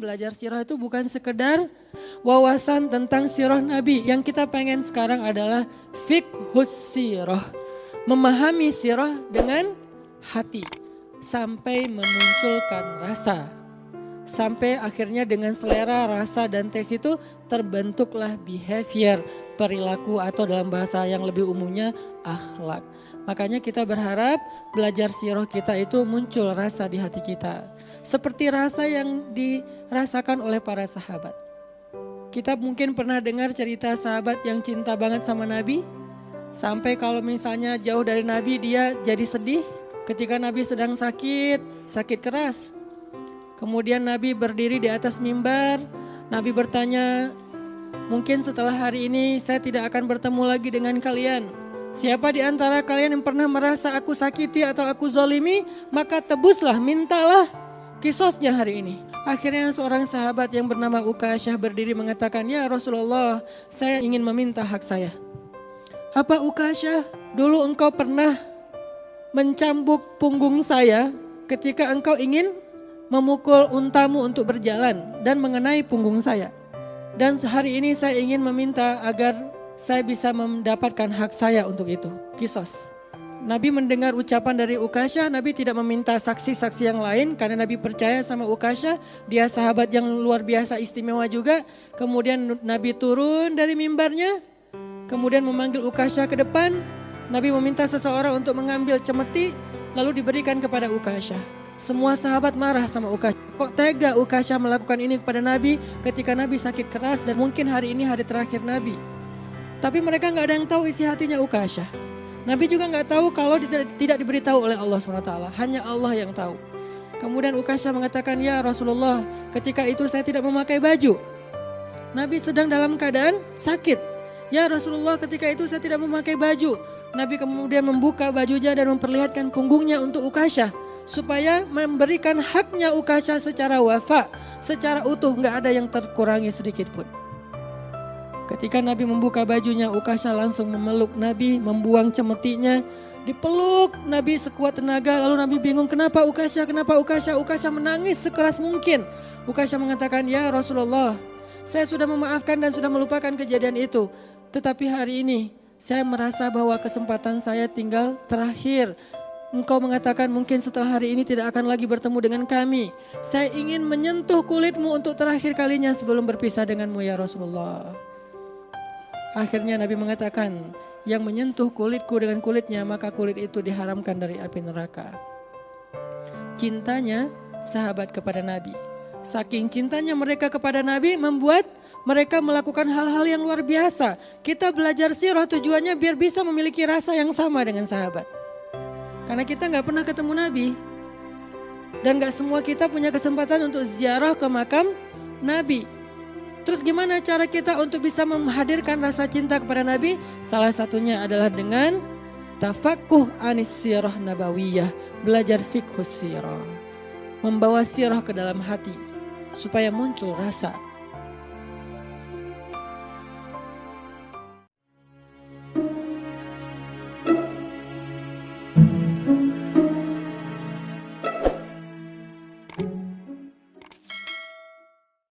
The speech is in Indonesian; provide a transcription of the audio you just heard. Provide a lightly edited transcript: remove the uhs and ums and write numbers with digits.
belajar sirah itu bukan sekedar wawasan tentang sirah Nabi. Yang kita pengen sekarang adalah fiqhus sirah. Memahami sirah dengan hati. Sampai memunculkan rasa. Sampai akhirnya dengan selera, rasa, dan tes itu terbentuklah behavior, perilaku atau dalam bahasa yang lebih umumnya akhlak. Makanya kita berharap belajar sirah kita itu muncul rasa di hati kita. Seperti rasa yang dirasakan oleh para sahabat. Kita mungkin pernah dengar cerita sahabat yang cinta banget sama Nabi. Sampai kalau misalnya jauh dari Nabi dia jadi sedih. Ketika Nabi sedang sakit keras. Kemudian Nabi berdiri di atas mimbar, Nabi bertanya, mungkin setelah hari ini saya tidak akan bertemu lagi dengan kalian. Siapa di antara kalian yang pernah merasa aku sakiti atau aku zolimi, maka tebuslah, mintalah kisosnya hari ini. Akhirnya seorang sahabat yang bernama Ukasyah berdiri mengatakan, ya Rasulullah, saya ingin meminta hak saya. Apa Ukasyah? Dulu engkau pernah mencambuk punggung saya ketika engkau ingin memukul untamu untuk berjalan dan mengenai punggung saya. Dan hari ini saya ingin meminta agar saya bisa mendapatkan hak saya untuk itu. Kisos. Nabi mendengar ucapan dari Ukasyah, Nabi tidak meminta saksi-saksi yang lain karena Nabi percaya sama Ukasyah. Dia sahabat yang luar biasa istimewa juga. Kemudian Nabi turun dari mimbarnya, kemudian memanggil Ukasyah ke depan. Nabi meminta seseorang untuk mengambil cemeti lalu diberikan kepada Ukasyah. Semua sahabat marah sama Ukasyah. Kok tega Ukasyah melakukan ini kepada Nabi ketika Nabi sakit keras dan mungkin hari ini hari terakhir Nabi. Tapi mereka gak ada yang tahu isi hatinya Ukasyah. Nabi juga gak tahu kalau tidak diberitahu oleh Allah SWT. Hanya Allah yang tahu. Kemudian Ukasyah mengatakan, ya Rasulullah, ketika itu saya tidak memakai baju. Nabi sedang dalam keadaan sakit. Ya Rasulullah, ketika itu saya tidak memakai baju. Nabi kemudian membuka bajunya dan memperlihatkan punggungnya untuk Ukasyah. Supaya memberikan haknya Ukasyah secara wafa, secara utuh, gak ada yang terkurangi sedikit pun. Ketika Nabi membuka bajunya, Ukasyah langsung memeluk Nabi, membuang cemetinya, dipeluk Nabi sekuat tenaga. Lalu Nabi bingung, kenapa Ukasyah, kenapa Ukasyah? Ukasyah menangis sekeras mungkin. Ukasyah mengatakan, ya Rasulullah, saya sudah memaafkan dan sudah melupakan kejadian itu. Tetapi hari ini saya merasa bahwa kesempatan saya tinggal terakhir. Engkau mengatakan mungkin setelah hari ini tidak akan lagi bertemu dengan kami. Saya ingin menyentuh kulitmu untuk terakhir kalinya sebelum berpisah denganmu ya Rasulullah. Akhirnya Nabi mengatakan, yang menyentuh kulitku dengan kulitnya maka kulit itu diharamkan dari api neraka. Cintanya sahabat kepada Nabi. Saking cintanya mereka kepada Nabi membuat mereka melakukan hal-hal yang luar biasa. Kita belajar sirah tujuannya biar bisa memiliki rasa yang sama dengan sahabat. Karena kita gak pernah ketemu Nabi. Dan gak semua kita punya kesempatan untuk ziarah ke makam Nabi. Terus gimana cara kita untuk bisa menghadirkan rasa cinta kepada Nabi? Salah satunya adalah dengan tafaqquh anis sirah nabawiyah. Belajar fiqhus sirah. Membawa sirah ke dalam hati. Supaya muncul rasa.